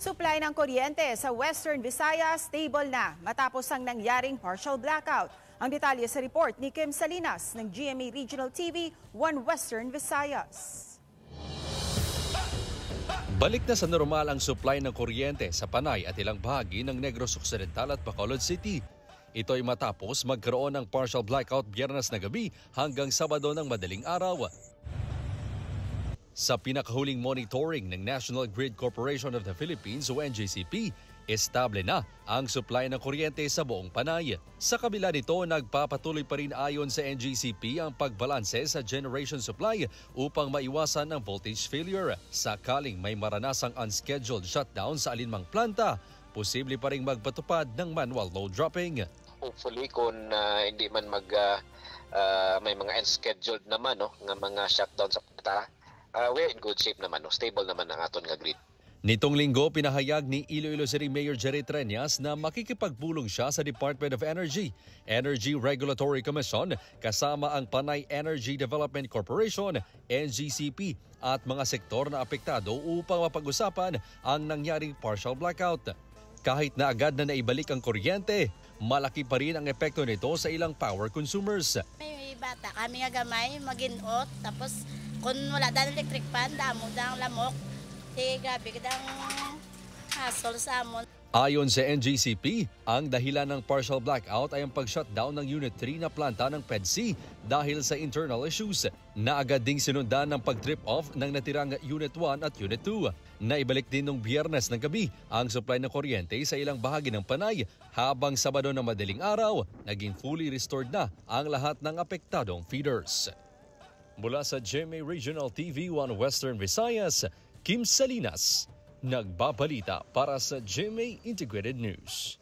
Supply ng kuryente sa Western Visayas stable na matapos ang nangyaring partial blackout. Ang detalye sa report ni Kim Salinas ng GMA Regional TV 1 Western Visayas. Balik na sa normal ang supply ng kuryente sa Panay at ilang bahagi ng Negros Occidental at Bacolod City. Ito ay matapos magkaroon ng partial blackout Biyernes na gabi hanggang Sabado ng madaling araw. Sa pinakahuling monitoring ng National Grid Corporation of the Philippines o NGCP, estable na ang supply ng kuryente sa buong Panay. Sa kabila nito, nagpapatuloy pa rin ayon sa NGCP ang pagbalanse sa generation supply upang maiwasan ang voltage failure. Sakaling may maranasang unscheduled shutdown sa alinmang planta, posible pa rin magpatupad ng manual load dropping. Hopefully kung hindi man may mga unscheduled naman nga mga shutdown sa planta, we're in good shape naman, stable naman ang aton nga grid. Nitong linggo, pinahayag ni Iloilo City Mayor Jerry Treñas na makikipagpulong siya sa Department of Energy, Energy Regulatory Commission, kasama ang Panay Energy Development Corporation, NGCP, at mga sektor na apektado upang mapag-usapan ang nangyaring partial blackout. Kahit na agad na naibalik ang kuryente, malaki pa rin ang epekto nito sa ilang power consumers. May bata kami nga gamay, mag-inot, tapos kung wala dahil electric fan, damo dang lamok. Grabe kadang hassle sa amon. Ayon sa NGCP, ang dahilan ng partial blackout ay ang pag-shutdown ng Unit 3 na planta ng PEDC dahil sa internal issues na agad ding sinundan ng pag-trip off ng natirang Unit 1 at Unit 2. Naibalik din nung Biyernes ng gabi ang supply ng kuryente sa ilang bahagi ng Panay habang Sabado na madaling araw, naging fully restored na ang lahat ng apektadong feeders. Mula sa GMA Regional TV 1 Western Visayas, Kim Salinas, nagbabalita para sa GMA Integrated News.